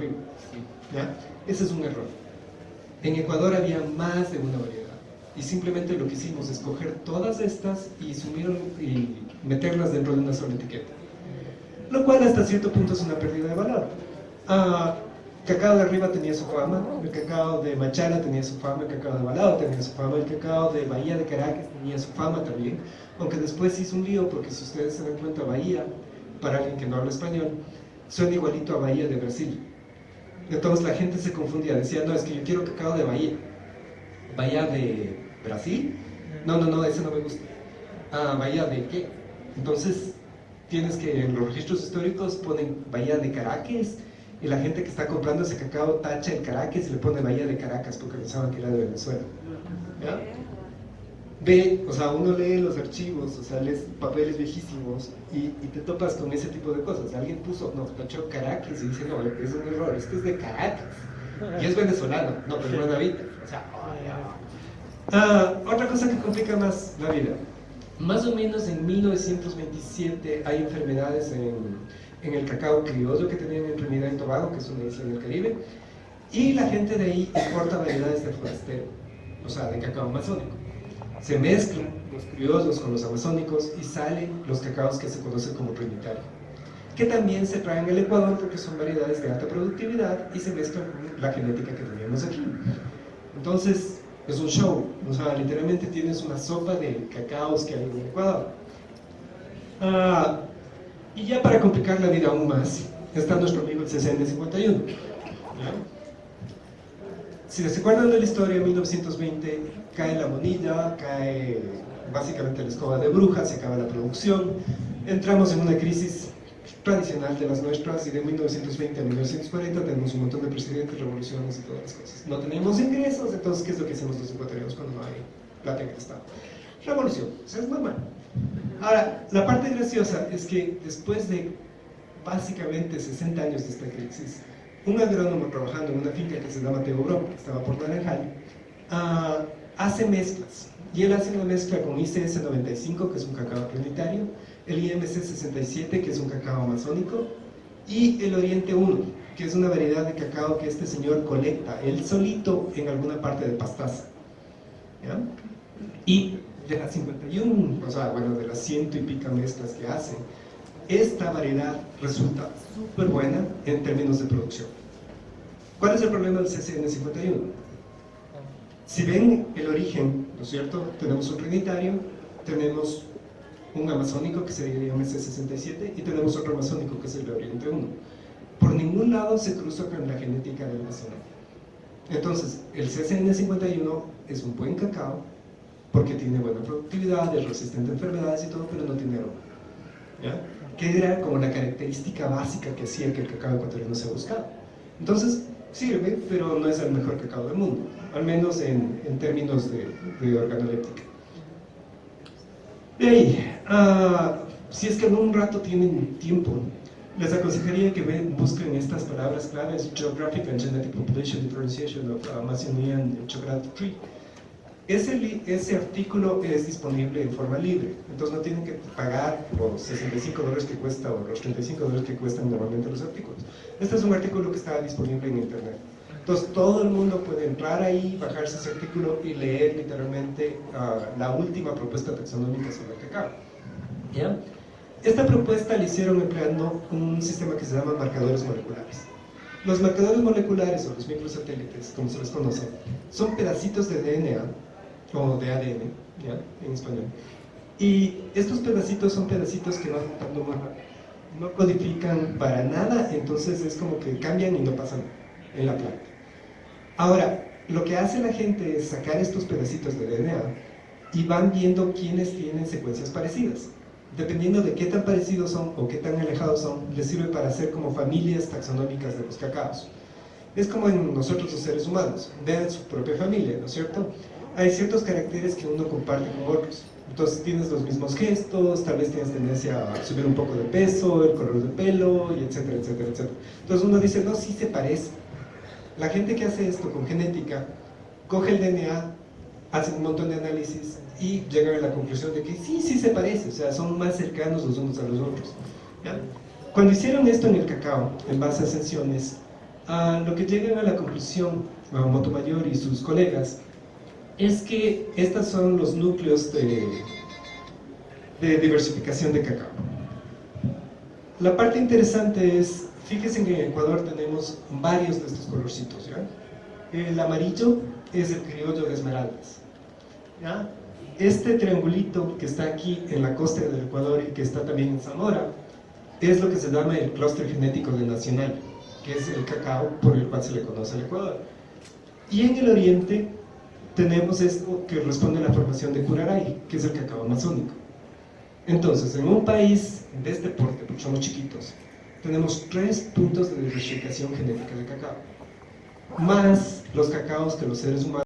arriba, ¿ya? Ese es un error. En Ecuador había más de una variedad y simplemente lo que hicimos es coger todas estas y meterlas dentro de una sola etiqueta, lo cual hasta cierto punto es una pérdida de valor. El cacao de arriba tenía su fama, el cacao de Machala tenía su fama, el cacao de Balao tenía su fama, el cacao de Bahía de Caracas tenía su fama también, aunque después hizo un lío, porque si ustedes se dan cuenta, Bahía, para alguien que no habla español, suena igualito a Bahía de Brasil. Entonces la gente se confundía, decía, no, es que yo quiero cacao de Bahía. ¿Bahía de Brasil? No, ese no me gusta. ¿Bahía de qué? Entonces tienes que, en los registros históricos ponen Bahía de Caracas, y la gente que está comprando ese cacao tacha el Caracas y le pone Bahía de Caracas porque pensaban que era de Venezuela. ¿Ya? O sea, uno lee los archivos, o sea, lees papeles viejísimos y te topas con ese tipo de cosas. Alguien puso, no, tachó Caracas y dice, no, es un error, esto es de Caracas y es venezolano, no, pero no es David. O sea, otra cosa que complica más la vida. Más o menos en 1927 hay enfermedades en el cacao criollo que tenían en Trinidad y Tobago, que es una isla en el Caribe, y la gente de ahí importa variedades de forastero, o sea, de cacao amazónico. Se mezclan los criollos con los amazónicos y salen los cacaos que se conocen como trinitario, que también se traen al Ecuador porque son variedades de alta productividad y se mezclan con la genética que teníamos aquí. Entonces, es un show, o sea, literalmente tienes una sopa de cacaos que hay en el Ecuador. Y ya para complicar la vida aún más, está nuestro amigo el CCN51. ¿Ya? Si se acuerdan de la historia, en 1920 cae la monilla, cae básicamente la escoba de brujas, se acaba la producción, entramos en una crisis tradicional de las nuestras y de 1920 a 1940 tenemos un montón de presidentes, revoluciones y todas las cosas. No tenemos ingresos, entonces ¿qué es lo que hacemos los ecuatorianos cuando no hay plata en el Estado? Revolución, eso es normal. Ahora, la parte graciosa es que después de básicamente 60 años de esta crisis, un agrónomo trabajando en una finca que se llama Teo Bro, que estaba por Naranjal, hace mezclas. Y él hace una mezcla con ICS 95, que es un cacao trinitario, el IMC 67, que es un cacao amazónico, y el Oriente 1, que es una variedad de cacao que este señor colecta él solito en alguna parte de Pastaza. ¿Ya? Y de las 51, o sea, bueno, de las 100 y pica mezclas que hace, esta variedad resulta súper buena en términos de producción. ¿Cuál es el problema del CCN51? Si ven el origen, ¿no es cierto? Tenemos un trinitario, tenemos un amazónico que sería el IMC67 y tenemos otro amazónico que es el Oriente 1. Por ningún lado se cruza con la genética del amazónico. Entonces, el CCN51 es un buen cacao porque tiene buena productividad, es resistente a enfermedades y todo, pero no tiene aroma. ¿Ya? Que era como la característica básica que hacía que el cacao ecuatoriano se buscaba. Entonces, sirve, pero no es el mejor cacao del mundo, al menos en términos de organoléptica. De ahí, si es que en un rato tienen tiempo, les aconsejaría que busquen estas palabras claves: Geographic and Genetic Population Differentiation of Amazonian Chocolate Tree. Ese artículo es disponible en forma libre, entonces no tienen que pagar los $65 que cuesta o los $35 que cuestan normalmente los artículos. Este es un artículo que está disponible en internet. Entonces todo el mundo puede entrar ahí, bajarse ese artículo y leer literalmente la última propuesta taxonómica sobre el cacao. ¿Ya? Esta propuesta la hicieron empleando un sistema que se llama marcadores moleculares. Los marcadores moleculares o los microsatélites, como se les conoce, son pedacitos de DNA o de ADN, ¿ya? En español. Y estos pedacitos son pedacitos que van juntando más rápido. No codifican para nada, entonces es como que cambian y no pasan en la planta. Ahora, lo que hace la gente es sacar estos pedacitos de DNA y van viendo quiénes tienen secuencias parecidas. Dependiendo de qué tan parecidos son o qué tan alejados son, les sirve para hacer como familias taxonómicas de los cacaos. Es como en nosotros los seres humanos, vean su propia familia, ¿no es cierto? Hay ciertos caracteres que uno comparte con otros. Entonces tienes los mismos gestos, tal vez tienes tendencia a subir un poco de peso, el color del pelo, y etcétera, etcétera, etcétera. Entonces uno dice, no, sí se parece. La gente que hace esto con genética, coge el DNA, hace un montón de análisis y llegan a la conclusión de que sí se parece, o sea, son más cercanos los unos a los otros. ¿Ya? Cuando hicieron esto en el cacao, en base a ascensiones, lo que llegan a la conclusión, Montemayor y sus colegas, es que estos son los núcleos de diversificación de cacao. La parte interesante es, fíjense que en Ecuador tenemos varios de estos colorcitos, ¿ya? El amarillo es el criollo de Esmeraldas, ¿ya? Este triangulito que está aquí en la costa del Ecuador y que está también en Zamora, es lo que se llama el clúster genético del nacional, que es el cacao por el cual se le conoce al Ecuador. Y en el oriente tenemos esto que responde a la formación de Curaray, que es el cacao amazónico. Entonces, en un país de este porte, porque somos chiquitos, tenemos 3 puntos de diversificación genética de cacao, más los cacaos que los seres humanos